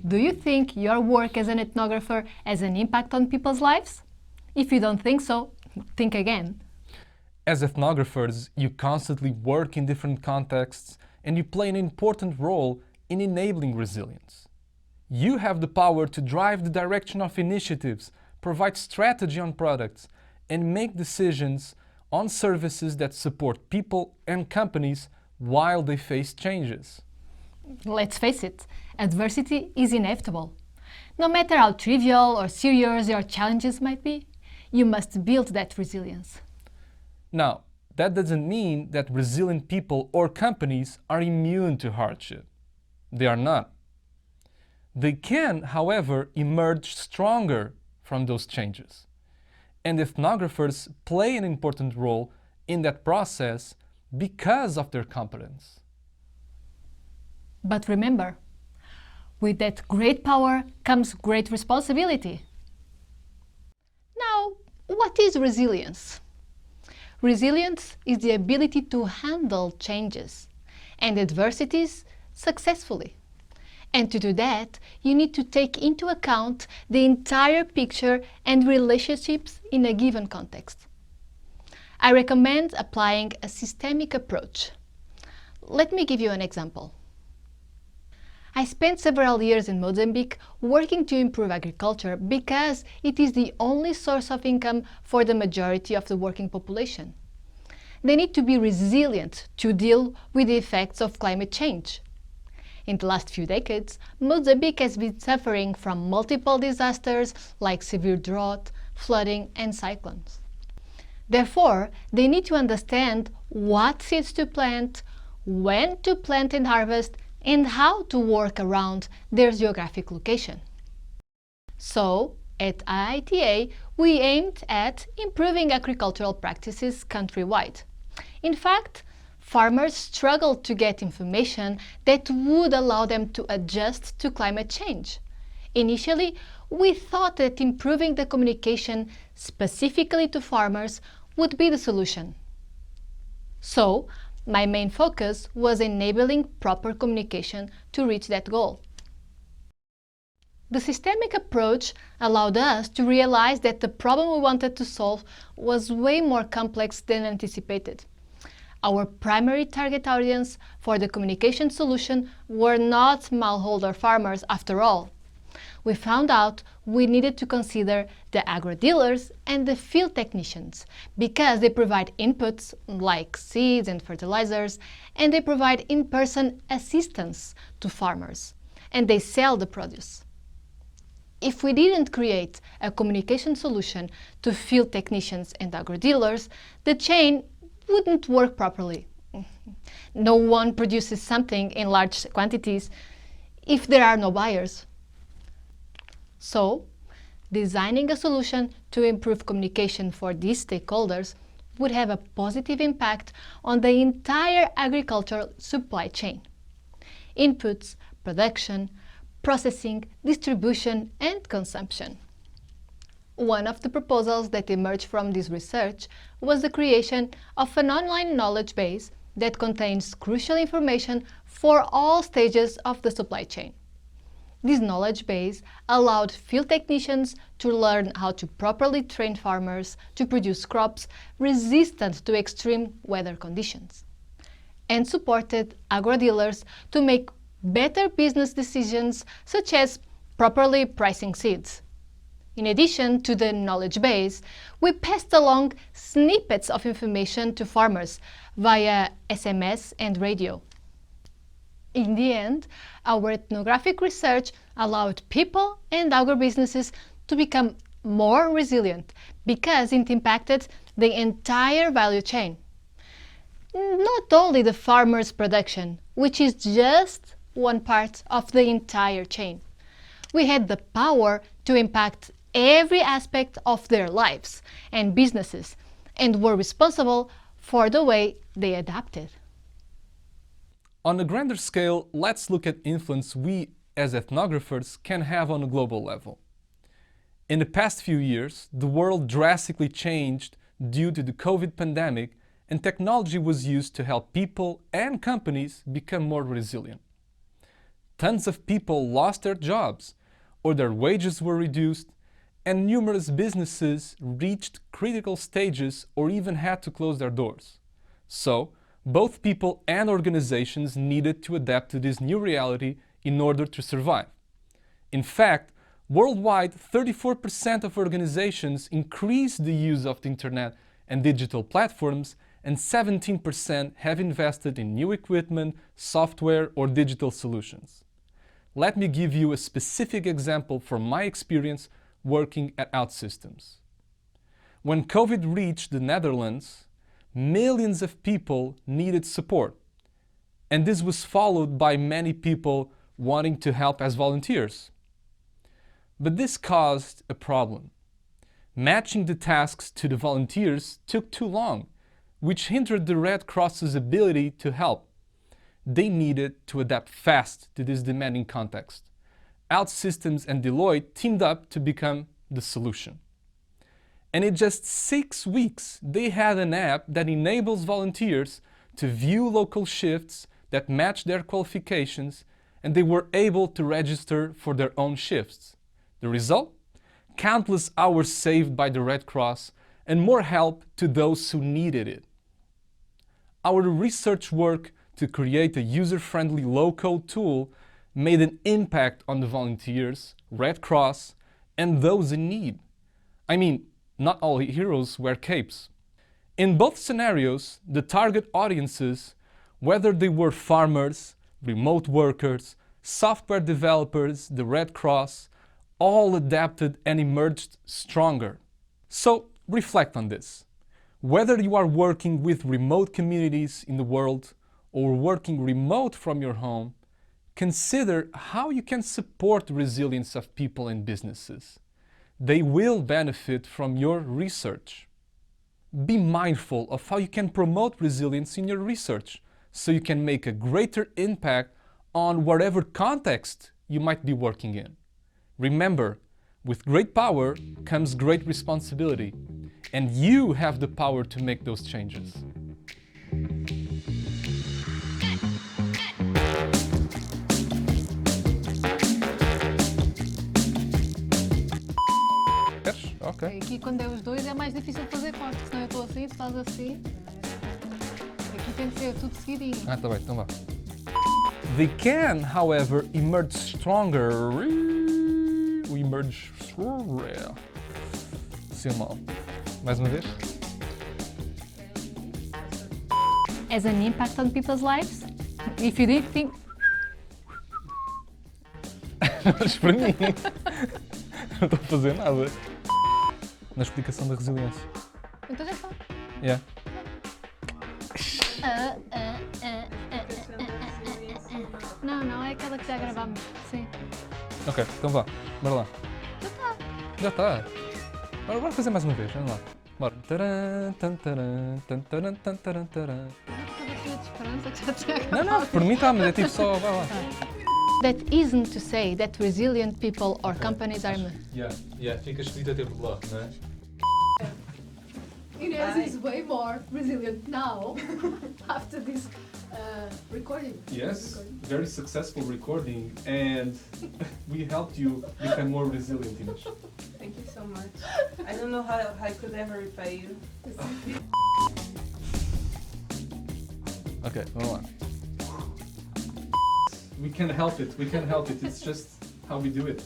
Do you think your work as an ethnographer has an impact on people's lives? If you don't think so, think again. As ethnographers, you constantly work in different contexts and you play an important role in enabling resilience. You have the power to drive the direction of initiatives, provide strategy on products, and make decisions on services that support people and companies while they face changes. Let's face it, adversity is inevitable. No matter how trivial or serious your challenges might be, you must build that resilience. Now, that doesn't mean that resilient people or companies are immune to hardship. They are not. They can, however, emerge stronger from those changes. And ethnographers play an important role in that process because of their competence. But remember, with that great power comes great responsibility. Now, what is resilience? Resilience is the ability to handle changes and adversities successfully. And to do that, you need to take into account the entire picture and relationships in a given context. I recommend applying a systemic approach. Let me give you an example. I spent several years in Mozambique working to improve agriculture because it is the only source of income for the majority of the working population. They need to be resilient to deal with the effects of climate change. In the last few decades, Mozambique has been suffering from multiple disasters like severe drought, flooding, and cyclones. Therefore, they need to understand what seeds to plant, when to plant and harvest, and how to work around their geographic location. So, at IITA, we aimed at improving agricultural practices countrywide. In fact, farmers struggled to get information that would allow them to adjust to climate change. Initially, we thought that improving the communication specifically to farmers would be the solution. So, my main focus was enabling proper communication to reach that goal. The systemic approach allowed us to realize that the problem we wanted to solve was way more complex than anticipated. Our primary target audience for the communication solution were not smallholder farmers after all. We found out we needed to consider the agro-dealers and the field technicians because they provide inputs like seeds and fertilizers, and they provide in-person assistance to farmers, and they sell the produce. If we didn't create a communication solution to field technicians and agro-dealers, the chain wouldn't work properly. No one produces something in large quantities if there are no buyers. So, designing a solution to improve communication for these stakeholders would have a positive impact on the entire agricultural supply chain. Inputs, production, processing, distribution, and consumption. One of the proposals that emerged from this research was the creation of an online knowledge base that contains crucial information for all stages of the supply chain. This knowledge base allowed field technicians to learn how to properly train farmers to produce crops resistant to extreme weather conditions, and supported agro-dealers to make better business decisions such as properly pricing seeds. In addition to the knowledge base, we passed along snippets of information to farmers via SMS and radio. In the end, our ethnographic research allowed people and agribusinesses to become more resilient because it impacted the entire value chain. Not only the farmer's production, which is just one part of the entire chain. We had the power to impact every aspect of their lives and businesses, and were responsible for the way they adapted. On a grander scale, let's look at influence we, as ethnographers, can have on a global level. In the past few years, the world drastically changed due to the COVID pandemic, and technology was used to help people and companies become more resilient. Tons of people lost their jobs, or their wages were reduced, and numerous businesses reached critical stages or even had to close their doors. So, both people and organizations needed to adapt to this new reality in order to survive. In fact, worldwide, 34% of organizations increased the use of the internet and digital platforms, and 17% have invested in new equipment, software, or digital solutions. Let me give you a specific example from my experience working at OutSystems. When COVID reached the Netherlands, millions of people needed support, and this was followed by many people wanting to help as volunteers. But this caused a problem. Matching the tasks to the volunteers took too long, which hindered the Red Cross's ability to help. They needed to adapt fast to this demanding context. OutSystems and Deloitte teamed up to become the solution. And in just 6 weeks, they had an app that enables volunteers to view local shifts that match their qualifications, and they were able to register for their own shifts. The result? Countless hours saved by the Red Cross and more help to those who needed it. Our research work to create a user-friendly low-code tool made an impact on the volunteers, Red Cross, and those in need. I mean, not all heroes wear capes. In both scenarios, the target audiences, whether they were farmers, remote workers, software developers, the Red Cross, all adapted and emerged stronger. So reflect on this. Whether you are working with remote communities in the world or working remote from your home, consider how you can support the resilience of people and businesses. They will benefit from your research. Be mindful of how you can promote resilience in your research so you can make a greater impact on whatever context you might be working in. Remember, with great power comes great responsibility, and you have the power to make those changes. Ok. Aqui quando é os dois é mais difícil de fazer corte, senão eu estou assim, tu faz assim. Aqui tem que ser tudo seguidinho. Tá bem, então vá. They can, however, emerge stronger. We emerge stronger. Sim, mal. Mais uma vez. As an impact on people's lives? If you did think... Mas para mim, não estou a fazer nada. Na explicação da resiliência. Então já está. Yeah. Não, é aquela que já gravámos. Sim. Ok, então vá. Bora lá. Já está. Já está. Bora fazer mais uma vez. Vamos lá. Bora. Estava cheia de esperança que já tinha acabado. Não, por mim está, mas é tipo só. Vai lá. That isn't to say that resilient people or companies are... Yeah, fica escrito a ter bloco, não é? Inês is way more resilient now after this recording. Yes, very successful recording, and we helped you become more resilient, Inês. Thank you so much. I don't know how I could ever repay you. Ok, vamos lá. We can help it, it's just how we do it.